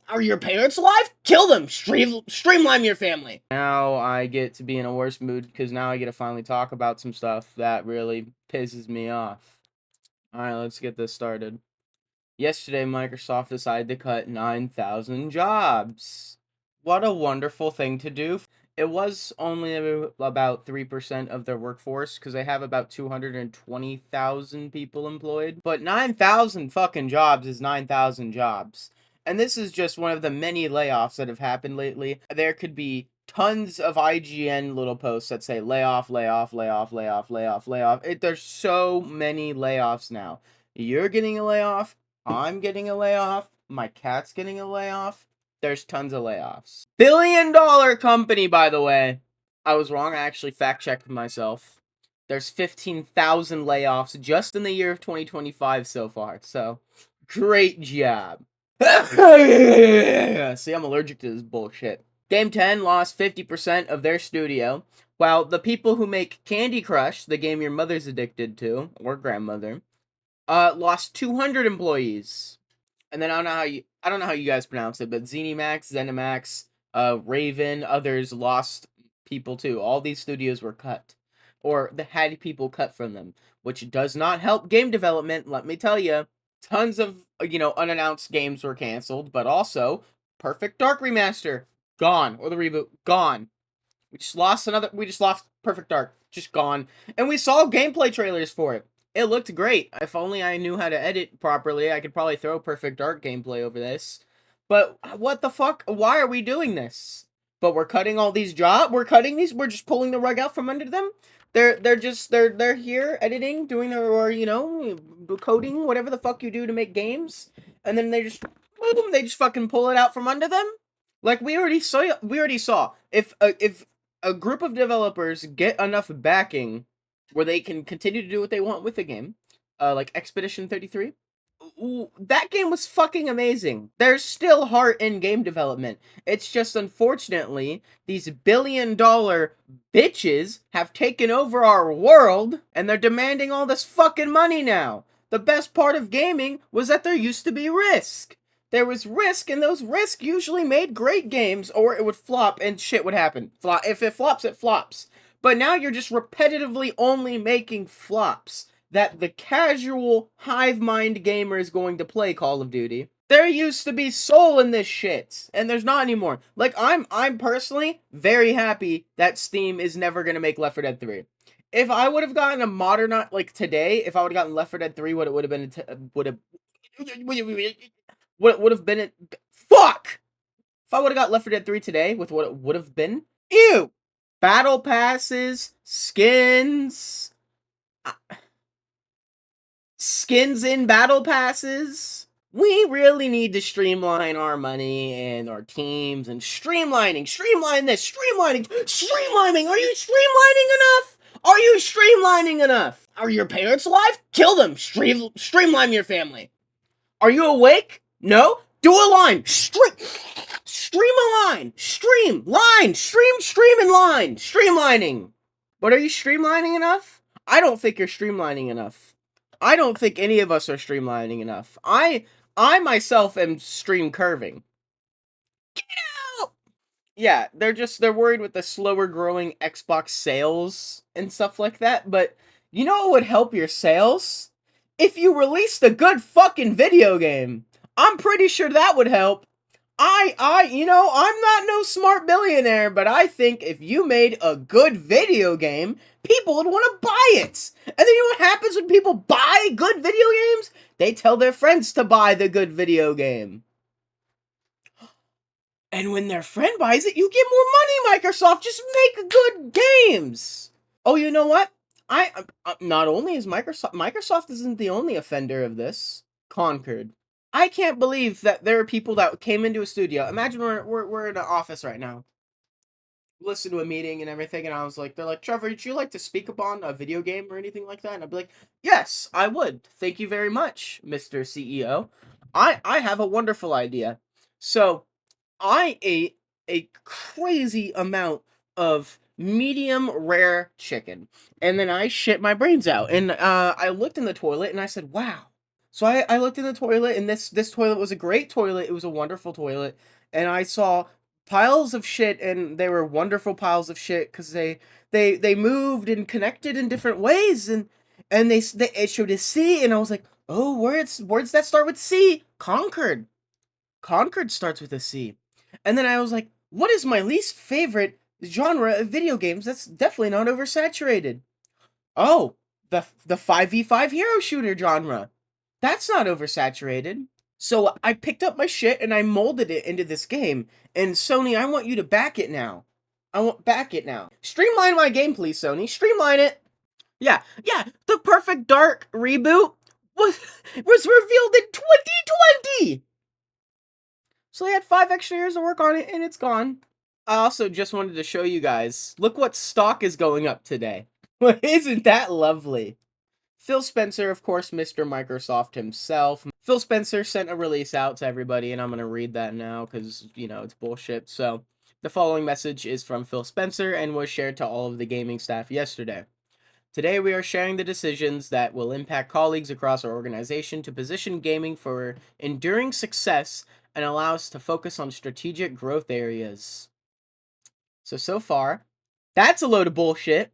Are your parents alive? Kill them! Streamline your family! Now I get to be in a worse mood because now I get to finally talk about some stuff that really pisses me off. Alright, let's get this started. Yesterday, Microsoft decided to cut 9,000 jobs. What a wonderful thing to do. It was only about 3% of their workforce because they have about 220,000 people employed. But 9,000 fucking jobs is 9,000 jobs. And this is just one of the many layoffs that have happened lately. There could be tons of IGN little posts that say layoff, layoff, layoff, layoff, layoff, layoff. There's so many layoffs now. You're getting a layoff. I'm getting a layoff. My cat's getting a layoff. There's tons of layoffs. Billion-dollar company, by the way. I was wrong. I actually fact-checked myself. There's 15,000 layoffs just in the year of 2025 so far. So, great job. See, I'm allergic to this bullshit. Game 10 lost 50% of their studio, while the people who make Candy Crush, the game your mother's addicted to, or grandmother, lost 200 employees. And then I don't know how you guys pronounce it, but ZeniMax, Raven, others lost people too. All these studios were cut, or they had people cut from them, which does not help game development. Let me tell you, tons of unannounced games were canceled, but also Perfect Dark Remaster gone, or the reboot gone. We just lost Perfect Dark, just gone, and we saw gameplay trailers for it. It looked great. If only I knew how to edit properly, I could probably throw Perfect Dark gameplay over this. But what the fuck? Why are we doing this? But we're cutting all these jobs. We're just pulling the rug out from under them. They're here editing, doing their coding, whatever the fuck you do to make games, and then they just fucking pull it out from under them. Like we already saw if a group of developers get enough backing where they can continue to do what they want with the game, like Expedition 33. Ooh, that game was fucking amazing. There's still heart in game development. It's just unfortunately these billion-dollar bitches have taken over our world and they're demanding all this fucking money now. The best part of gaming was that there used to be risk. There was risk, and those risks usually made great games, or it would flop and shit would happen. If it flops, it flops. But now you're just repetitively only making flops that the casual hive mind gamer is going to play Call of Duty. There used to be soul in this shit, and there's not anymore. Like, I'm personally very happy that Steam is never gonna make Left 4 Dead 3. If I would have gotten a modern, like today, if I would have gotten Left 4 Dead 3, what it would have been, fuck! If I would have got Left 4 Dead 3 today with what it would have been, ew! Battle passes, skins in battle passes. We really need to streamline our money and our teams and streamline this, streamlining. Are you streamlining enough? Are you streamlining enough? Are your parents alive? Kill them! Streamline your family! Are you awake? No? Do a line! Stream a line! Stream! Line! Stream and line! Streamlining! But are you streamlining enough? I don't think you're streamlining enough. I don't think any of us are streamlining enough. I myself am stream curving. Get out! Yeah, they're worried with the slower growing Xbox sales and stuff like that, but you know what would help your sales? If you released a good fucking video game. I'm pretty sure that would help. I'm not no smart billionaire, but I think if you made a good video game, people would want to buy it. And then you know what happens when people buy good video games? They tell their friends to buy the good video game. And when their friend buys it, you get more money, Microsoft. Just make good games. Oh, you know what? Not only is Microsoft isn't the only offender of this. Concord. I can't believe that there are people that came into a studio. Imagine we're in an office right now. Listen to a meeting and everything, and I was like, they're like, Trevor, would you like to speak upon a video game or anything like that? And I'd be like, yes, I would. Thank you very much, Mr. CEO. I have a wonderful idea. So I ate a crazy amount of medium rare chicken, and then I shit my brains out. And I looked in the toilet and I said, wow, So I looked in the toilet, and this toilet was a great toilet. It was a wonderful toilet, and I saw piles of shit, and they were wonderful piles of shit because they moved and connected in different ways, and they it showed a C, and I was like, oh, words that start with C, Concord. Concord starts with a C, and then I was like, what is my least favorite genre of video games? That's definitely not oversaturated. Oh, the 5v5 hero shooter genre. That's not oversaturated. So I picked up my shit and I molded it into this game. And Sony, I want you to back it now. I want back it now. Streamline my game, please, Sony. Streamline it. Yeah, the Perfect Dark reboot was revealed in 2020. So they had 5 extra years to work on it, and it's gone. I also just wanted to show you guys. Look what stock is going up today. Isn't that lovely? Phil Spencer, of course, Mr. Microsoft himself. Phil Spencer sent a release out to everybody, and I'm going to read that now because, it's bullshit. So, the following message is from Phil Spencer and was shared to all of the gaming staff yesterday. Today, we are sharing the decisions that will impact colleagues across our organization to position gaming for enduring success and allow us to focus on strategic growth areas. So far, that's a load of bullshit.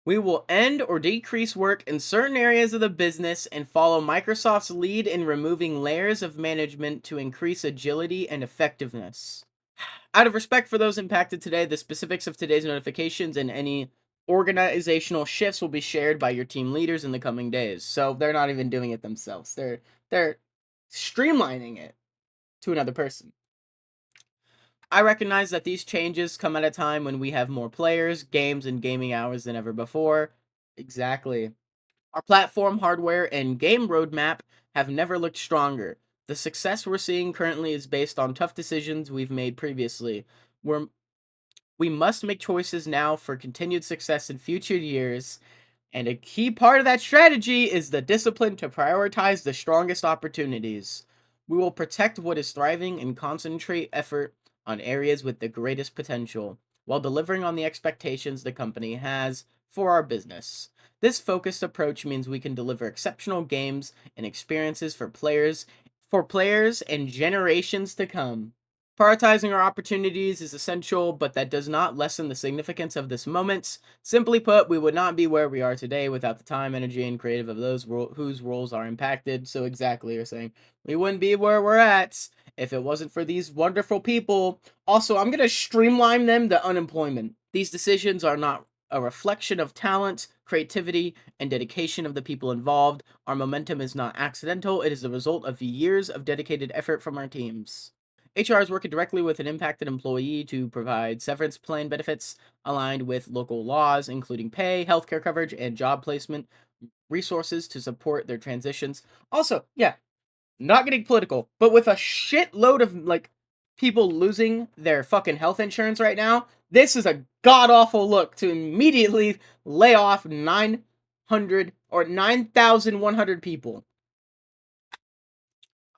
We will end or decrease work in certain areas of the business and follow Microsoft's lead in removing layers of management to increase agility and effectiveness. Out of respect for those impacted today, the specifics of today's notifications and any organizational shifts will be shared by your team leaders in the coming days. So they're not even doing it themselves. They're streamlining it to another person. I recognize that these changes come at a time when we have more players, games, and gaming hours than ever before. Exactly. Our platform, hardware, and game roadmap have never looked stronger. The success we're seeing currently is based on tough decisions we've made previously. We must make choices now for continued success in future years, and a key part of that strategy is the discipline to prioritize the strongest opportunities. We will protect what is thriving and concentrate effort on areas with the greatest potential, while delivering on the expectations the company has for our business. This focused approach means we can deliver exceptional games and experiences for players and generations to come. Prioritizing our opportunities is essential, but that does not lessen the significance of this moment. Simply put, we would not be where we are today without the time, energy, and creative of those whose roles are impacted. So exactly, you're saying we wouldn't be where we're at if it wasn't for these wonderful people. Also, I'm going to streamline them to unemployment. These decisions are not a reflection of talent, creativity, and dedication of the people involved. Our momentum is not accidental. It is the result of years of dedicated effort from our teams. HR is working directly with an impacted employee to provide severance plan benefits aligned with local laws, including pay, healthcare coverage, and job placement resources to support their transitions. Also, yeah, not getting political, but with a shitload of people losing their fucking health insurance right now, this is a god-awful look to immediately lay off 900 or 9,100 people.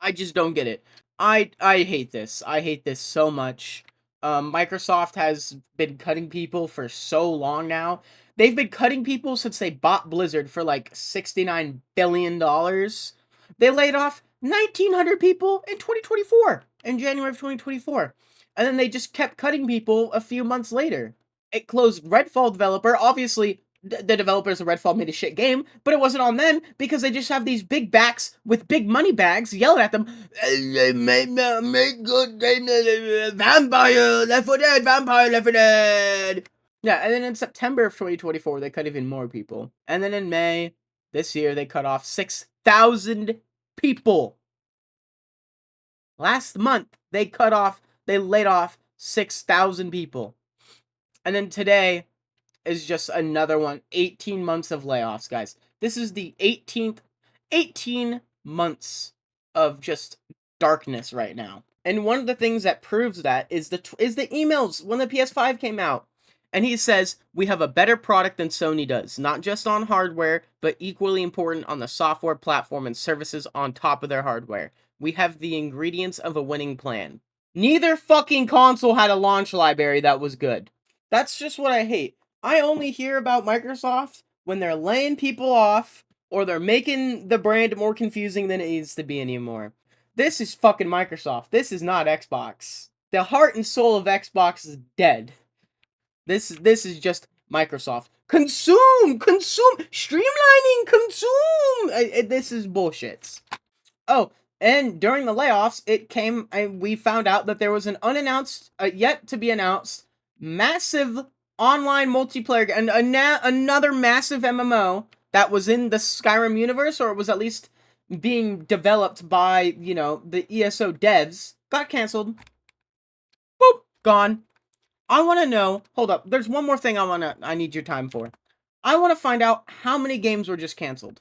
I just don't get it. I hate this. I hate this so much. Microsoft has been cutting people for so long now. They've been cutting people since they bought Blizzard for like $69 billion. They laid off 1,900 people in 2024, in January of 2024. And then they just kept cutting people a few months later. It closed Redfall developer. Obviously, the developers of Redfall made a shit game, but it wasn't on them because they just have these big backs with big money bags yelling at them. Make good game, Vampire, Left 4 Dead, Vampire, Left 4 Dead. Yeah, and then in September of 2024, they cut even more people. And then in May this year, they cut off 6,000 people. Last month, they laid off 6,000 people. And then today is just another one. 18 months of layoffs, guys. This is the 18 months of just darkness right now. And one of the things that proves that is the emails when the PS5 came out. And he says, we have a better product than Sony does, not just on hardware, but equally important on the software platform and services on top of their hardware. We have the ingredients of a winning plan. Neither fucking console had a launch library that was good. That's just what I hate. I only hear about Microsoft when they're laying people off or they're making the brand more confusing than it needs to be anymore. This is fucking Microsoft. This is not Xbox. The heart and soul of Xbox is dead. This is just Microsoft. Consume, streamlining, consume. This is bullshit. Oh, and during the layoffs, we found out that there was an unannounced, yet to be announced, massive online multiplayer and another massive MMO that was in the Skyrim universe, or it was at least being developed by, the ESO devs, got canceled. Boop, gone. I want to know, hold up, there's one more thing I need your time for. I want to find out how many games were just canceled.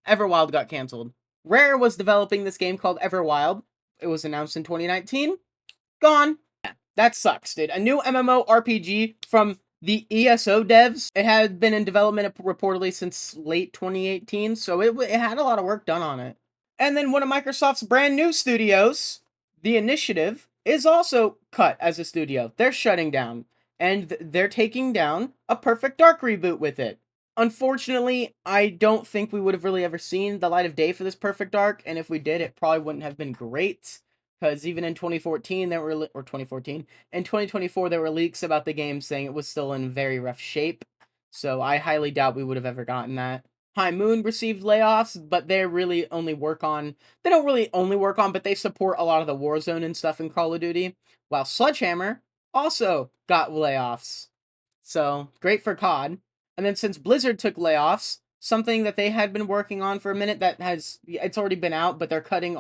Everwild got canceled. Rare was developing this game called Everwild. It was announced in 2019. Gone. Yeah, that sucks, dude. A new MMORPG from the ESO devs. It had been in development reportedly since late 2018, so it had a lot of work done on it. And then one of Microsoft's brand new studios, The Initiative, is also cut as a studio. They're shutting down, and they're taking down a Perfect Dark reboot with it. Unfortunately, I don't think we would have really ever seen the light of day for this Perfect Dark, and if we did, it probably wouldn't have been great, because even in 2014, or 2014, in 2024, there were leaks about the game saying it was still in very rough shape, so I highly doubt we would have ever gotten that. High Moon received layoffs, but they don't really only work on, but they support a lot of the Warzone and stuff in Call of Duty, while Sledgehammer also got layoffs. So, great for COD. And then since Blizzard took layoffs, something that they had been working on for a minute it's already been out, but they're kind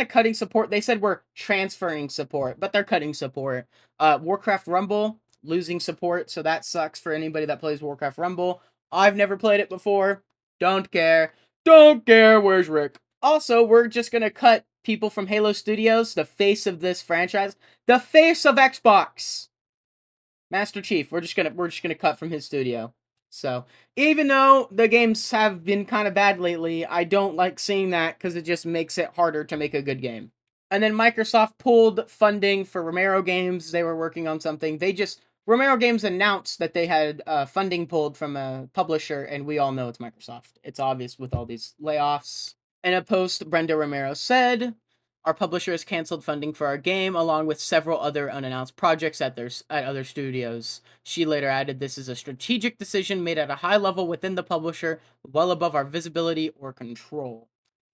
of cutting support. They said we're transferring support, but they're cutting support. Warcraft Rumble, losing support, so that sucks for anybody that plays Warcraft Rumble. I've never played it before. Don't care. Where's Rick? Also, we're just gonna cut people from Halo Studios, the face of this franchise, the face of Xbox. Master Chief, we're just gonna cut from his studio. So, even though the games have been kind of bad lately, I don't like seeing that because it just makes it harder to make a good game. And then Microsoft pulled funding for Romero Games. They were working on something. Romero Games announced that they had funding pulled from a publisher, and we all know it's Microsoft. It's obvious with all these layoffs. In a post, Brenda Romero said, "Our publisher has canceled funding for our game, along with several other unannounced projects at other studios." She later added, "This is a strategic decision made at a high level within the publisher, well above our visibility or control."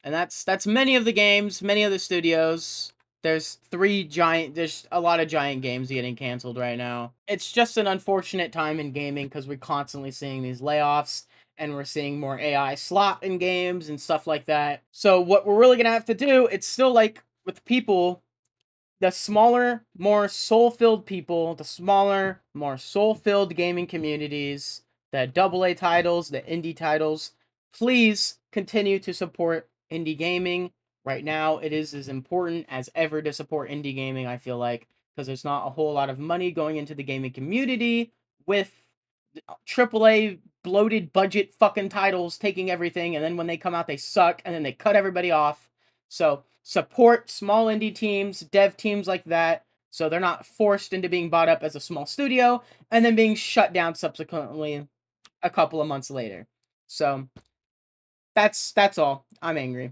And that's many of the games, many of the studios. There's a lot of giant games getting canceled right now. It's just an unfortunate time in gaming because we're constantly seeing these layoffs and we're seeing more AI slot in games and stuff like that. So what we're really going to have to do, it's still like with people, the smaller, more soul-filled people, the smaller, more soul-filled gaming communities, the AA titles, the indie titles, please continue to support indie gaming. Right now, it is as important as ever to support indie gaming, I feel like, because there's not a whole lot of money going into the gaming community with AAA bloated budget fucking titles taking everything, and then when they come out, they suck, and then they cut everybody off. So, support small indie teams, dev teams like that, so they're not forced into being bought up as a small studio, and then being shut down subsequently a couple of months later. So, that's all. I'm angry.